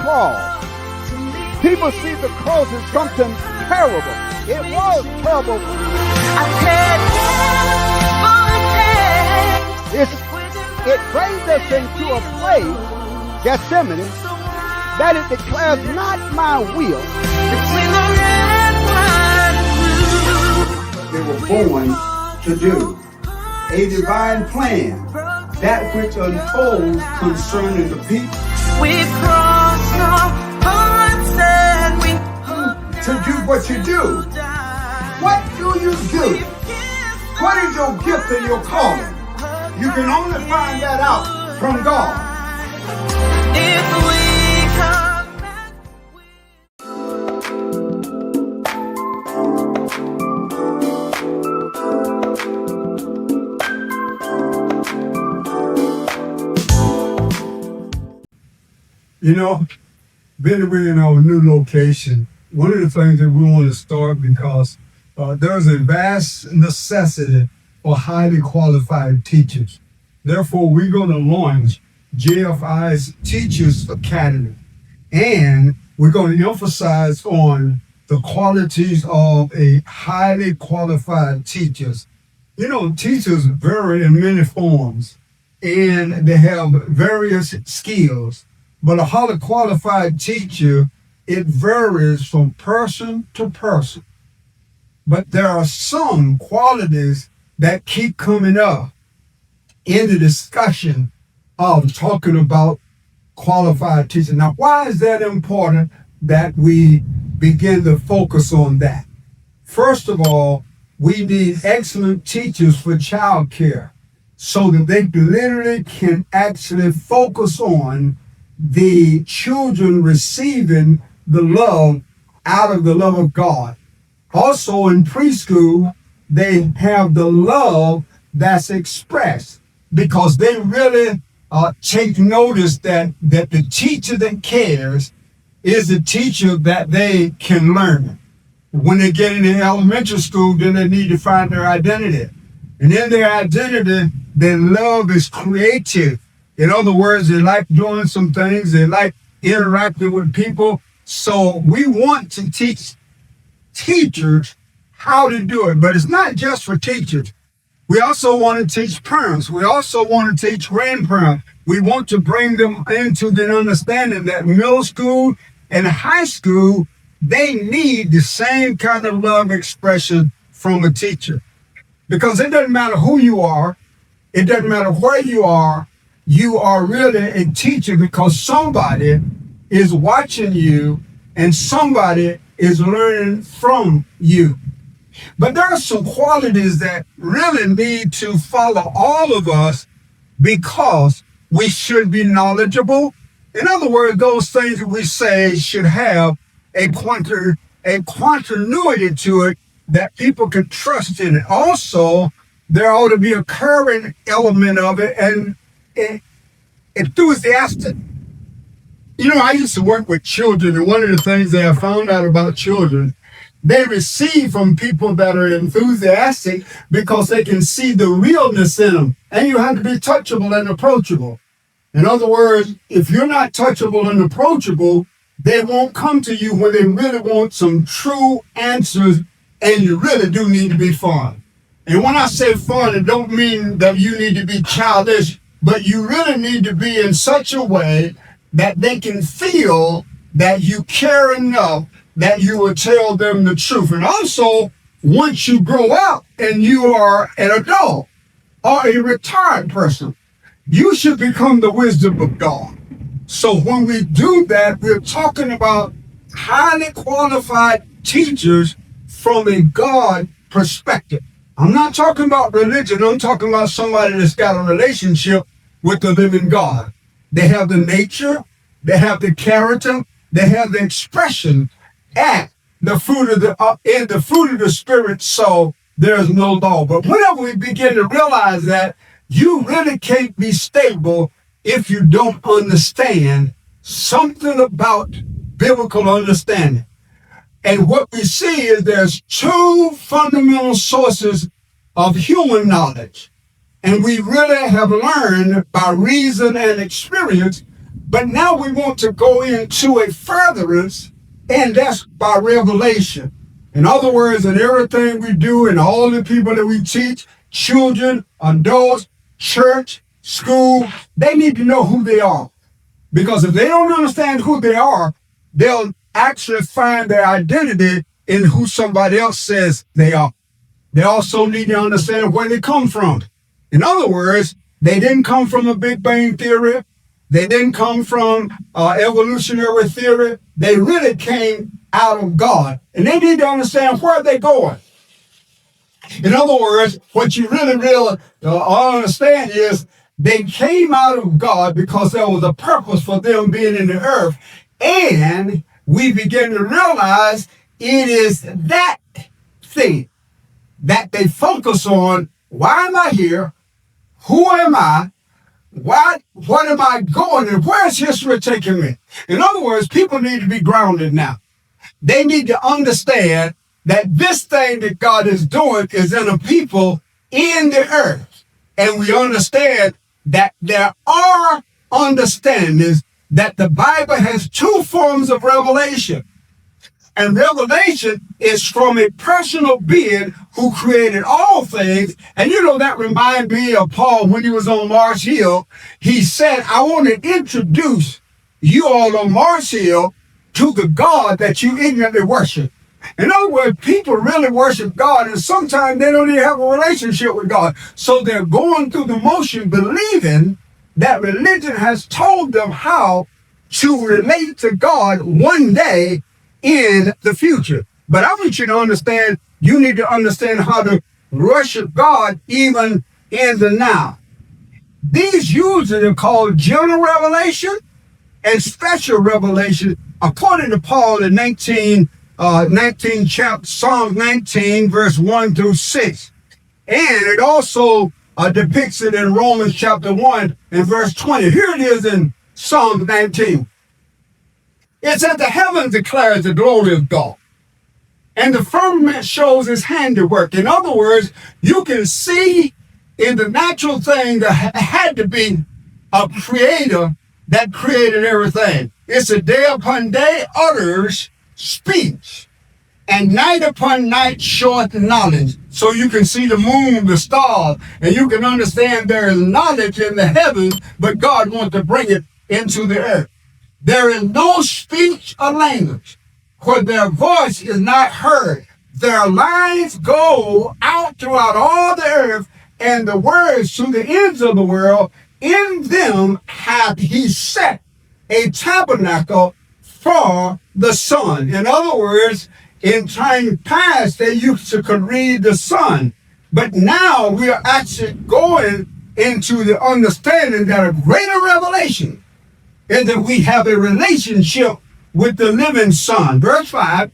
cross. People see the cross as something terrible. It was terrible. It brings us into a place, Gethsemane, that it declares not my will. They were born to do a divine plan, that which unfolds concerning the people. We cross our hearts and we to do what you do. What do you do? What is your gift and your calling? You can only find that out from God. if we come back. You know, being we're in our new location, one of the things that we want to start because there's a vast necessity for highly qualified teachers. Therefore, we're going to launch GFIs Teachers Academy. And we're going to emphasize on the qualities of a highly qualified teachers. You know, teachers vary in many forms and they have various skills. But a highly qualified teacher, it varies from person to person. But there are some qualities that keep coming up in the discussion of talking about qualified teachers. Now, why is that important that we begin to focus on that? First of all, we need excellent teachers for child care so that they literally can actually focus on the children receiving the love out of the love of God. Also in preschool, they have the love that's expressed because they really take notice that the teacher that cares is the teacher that they can learn. When they get into elementary school, then they need to find their identity. And in their identity, their love is creative. In other words, they like doing some things. They like interacting with people. So we want to teach teachers how to do it. But it's not just for teachers. We also want to teach parents. We also want to teach grandparents. We want to bring them into the understanding that middle school and high school, they need the same kind of love expression from a teacher. Because it doesn't matter who you are. It doesn't matter where you are really a teacher because somebody is watching you and somebody is learning from you. But there are some qualities that really need to follow all of us because we should be knowledgeable. In other words, those things that we say should have a continuity to it that people can trust in it. Also, there ought to be a current element of it and enthusiastic. You know, I used to work with children, and one of the things that I found out about children, they receive from people that are enthusiastic because they can see the realness in them. And you have to be touchable and approachable. In other words, if you're not touchable and approachable, they won't come to you when they really want some true answers, and you really do need to be fun. And when I say fun, it don't mean that you need to be childish, but you really need to be in such a way that they can feel that you care enough that you will tell them the truth. And also, once you grow up and you are an adult or a retired person, you should become the wisdom of God. So when we do that, we're talking about highly qualified teachers from a God perspective. I'm not talking about religion. I'm talking about somebody that's got a relationship with the living God. They have the nature, they have the character, they have the expression, and the fruit of the Spirit. So there's no law. But whenever we begin to realize that, you really can't be stable if you don't understand something about biblical understanding. And what we see is there's two fundamental sources of human knowledge. And we really have learned by reason and experience But now we want to go into a furtherance, and that's by revelation. In other words, in everything we do and all the people that we teach, children, adults, church, school, they need to know who they are. Because if they don't understand who they are, they'll actually find their identity in who somebody else says they are. They also need to understand where they come from. In other words, they didn't come from a Big Bang theory. They didn't come from evolutionary theory. They really came out of God. And they need to understand where they're going. In other words, what you really understand is they came out of God because there was a purpose for them being in the earth. And we begin to realize it is that thing that they focus on. Why am I here? Who am I? What am I going and where's history taking me? In other words, people need to be grounded now. They need to understand that this thing that God is doing is in a people in the earth. And we understand that there are understandings that the Bible has two forms of revelation. And revelation is from a personal being who created all things. And you know, that reminds me of Paul when he was on Mars Hill. He said, I want to introduce you all on Mars Hill to the God that you ignorantly worship. In other words, people really worship God, and sometimes they don't even have a relationship with God. So they're going through the motion believing that religion has told them how to relate to God one day in the future. But I want you to understand, you need to understand how to worship God even in the now. These usually are called general revelation and special revelation, according to Paul in Psalm 19, verse 1 through 6. And it also depicts it in Romans chapter 1 and verse 20. Here it is in Psalm 19. It says, the heavens declares the glory of God, and the firmament shows his handiwork. In other words, you can see in the natural thing that had to be a creator that created everything. It's a day upon day utters speech, and night upon night showeth knowledge. So you can see the moon, the stars, and you can understand there is knowledge in the heavens, but God wants to bring it into the earth. There is no speech or language where their voice is not heard. Their lines go out throughout all the earth, and the words to the ends of the world. In them hath he set a tabernacle for the sun. In other words, in time past, they used to could read the sun. But now we are actually going into the understanding that a greater revelation is that we have a relationship with the living sun. Verse 5,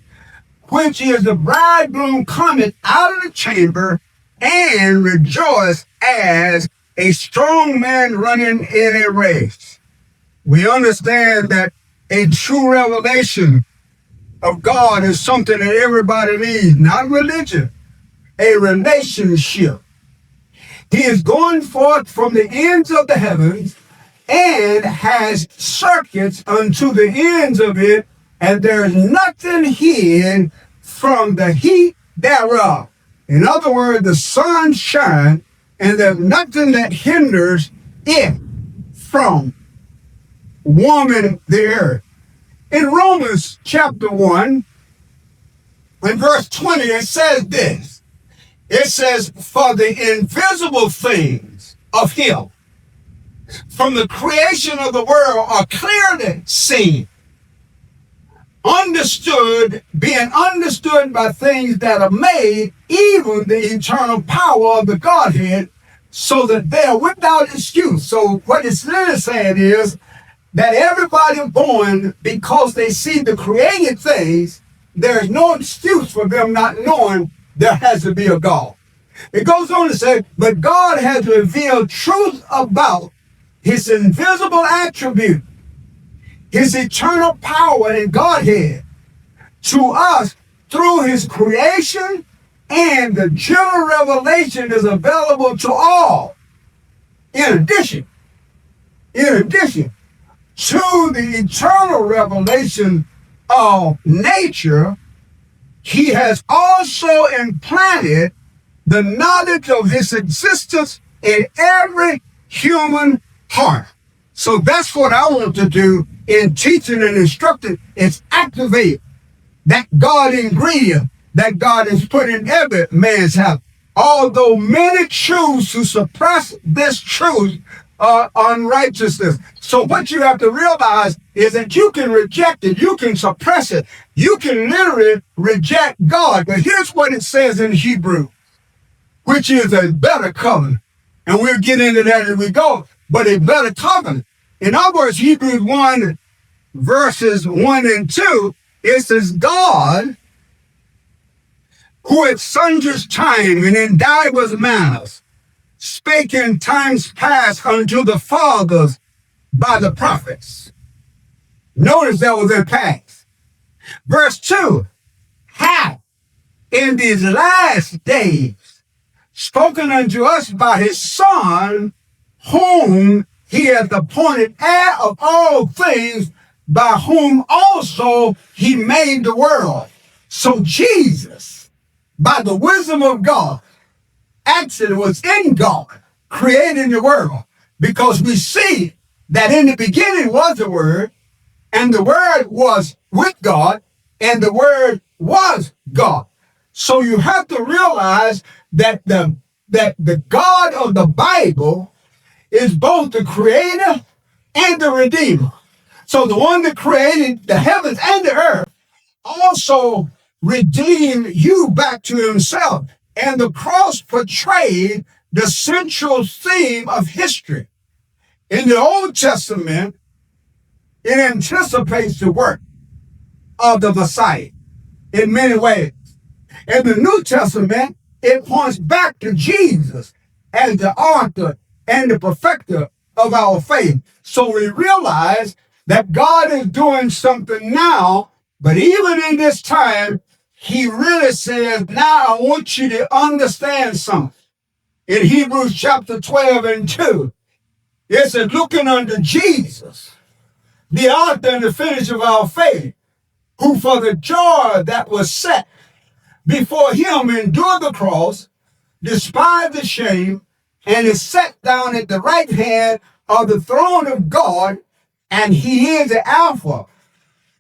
which is the bridegroom cometh out of the chamber and rejoice as a strong man running in a race. We understand that a true revelation of God is something that everybody needs, not religion, a relationship. He is going forth from the ends of the heavens and has circuits unto the ends of it, and there is nothing hid from the heat thereof. In other words, the sun shines, and there's nothing that hinders it from warming the earth. In Romans chapter 1, in verse 20, it says this. It says, for the invisible things of him from the creation of the world are clearly seen, understood, being understood by things that are made, even the eternal power of the Godhead, so that they are without excuse. So what it's really saying is that everybody born, because they see the created things, there is no excuse for them not knowing there has to be a God. It goes on to say, but God has revealed truth about his invisible attribute, his eternal power and Godhead to us through his creation, and the general revelation is available to all. In addition, to the eternal revelation of nature, he has also implanted the knowledge of his existence in every human heart. So that's what I want to do in teaching and instructing, is activate that God ingredient that God has put in every man's house. Although many choose to suppress this truth, unrighteousness. So what you have to realize is that you can reject it, you can suppress it, you can literally reject God. But here's what it says in Hebrew, which is a better covenant. And we'll get into that as we go, but a better covenant. In other words, Hebrews 1, verses 1 and 2, it says, God, who at sundry times and in divers manners spake in times past unto the fathers by the prophets. Notice that was in past. Verse 2, hath in these last days spoken unto us by his Son, whom he hath appointed heir of all things, by whom also he made the world. So Jesus, by the wisdom of God, actually was in God, creating the world, because we see that in the beginning was the Word, and the Word was with God, and the Word was God. So you have to realize that the God of the Bible is both the creator and the redeemer. So the one that created the heavens and the earth also redeemed you back to himself. And the cross portrayed the central theme of history. In the Old Testament, it anticipates the work of the Messiah in many ways. In the New Testament, it points back to Jesus as the author and the perfecter of our faith. So we realize that God is doing something now, but even in this time, he really says, now I want you to understand something. In Hebrews chapter 12 and 2, it says, looking unto Jesus, the author and the finisher of our faith, who for the joy that was set before him endured the cross, despised the shame, and is set down at the right hand of the throne of God, and he is the Alpha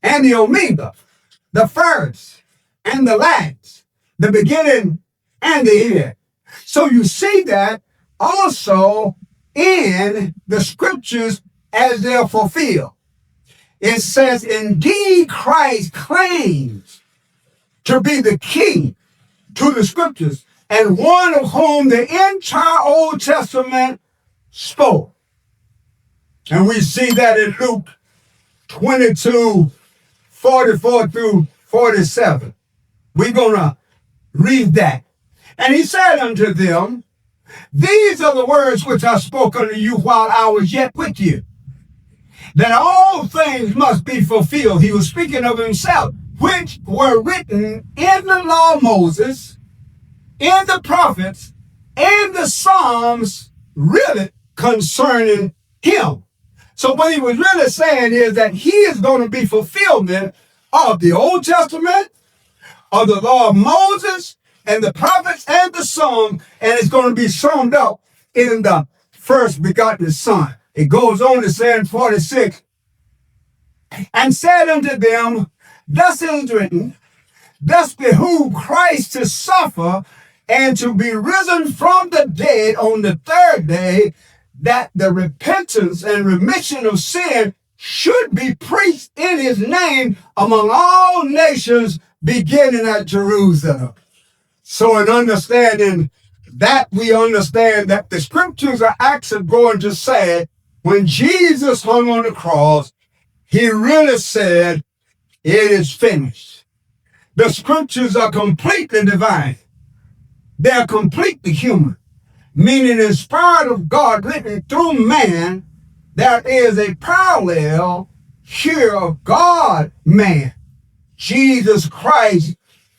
and the Omega, the first and the last, the beginning and the end. So you see that also in the scriptures as they're fulfilled. It says, indeed, Christ claims to be the key to the scriptures, and one of whom the entire Old Testament spoke. And we see that in Luke 22, 44 through 47. We're going to read that. And he said unto them, these are the words which I spoke unto you while I was yet with you, that all things must be fulfilled. He was speaking of himself, which were written in the law of Moses, in the prophets, and the Psalms, really concerning him. So what he was really saying is that he is going to be fulfillment of the Old Testament, of the law of Moses, and the prophets, and the Psalms, and it's going to be summed up in the first begotten Son. It goes on to say in 46, and said unto them, thus is written, thus behooved Christ to suffer and to be risen from the dead on the third day, that the repentance and remission of sin should be preached in his name among all nations, beginning at Jerusalem. So in understanding that, we understand that the scriptures are actually going to say, when Jesus hung on the cross, he really said, it is finished. The scriptures are completely divine. They're completely human, meaning inspired of God, written through man. There is a parallel here of God, man, Jesus Christ,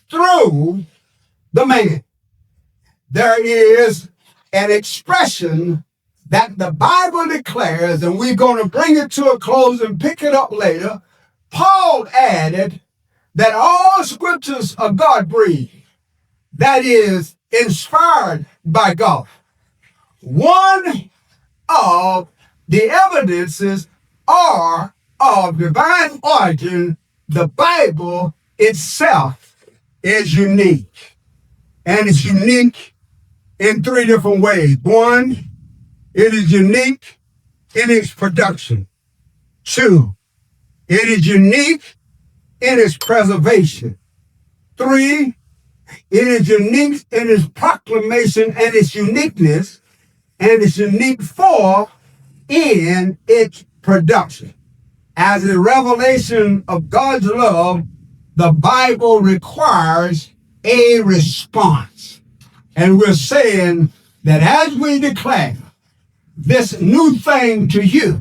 through the man. There is an expression that the Bible declares, and we're going to bring it to a close and pick it up later. Paul added that all scriptures are God-breathed, that is, inspired by God. One of the evidences are of divine origin. The Bible itself is unique, and it's unique in three different ways. One, it is unique in its production. Two, it is unique in its preservation. Three, it is unique in its proclamation and its uniqueness, and it's unique in its production. As a revelation of God's love, the Bible requires a response. And we're saying that as we declare this new thing to you,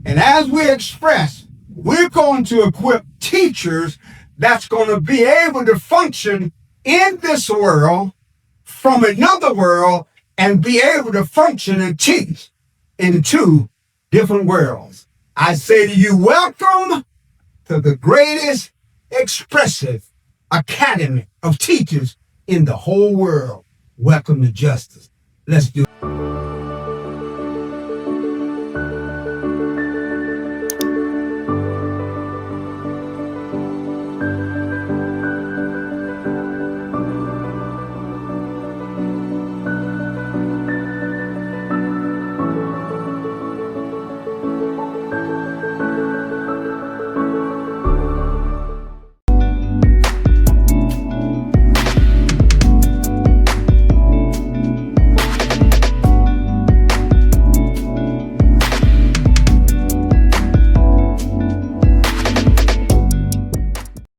and as we express, we're going to equip teachers that's going to be able to function in this world from another world and be able to function and teach in two different worlds. I say to you, welcome to the greatest expressive academy of teachers in the whole world. Welcome to justice. Let's do it.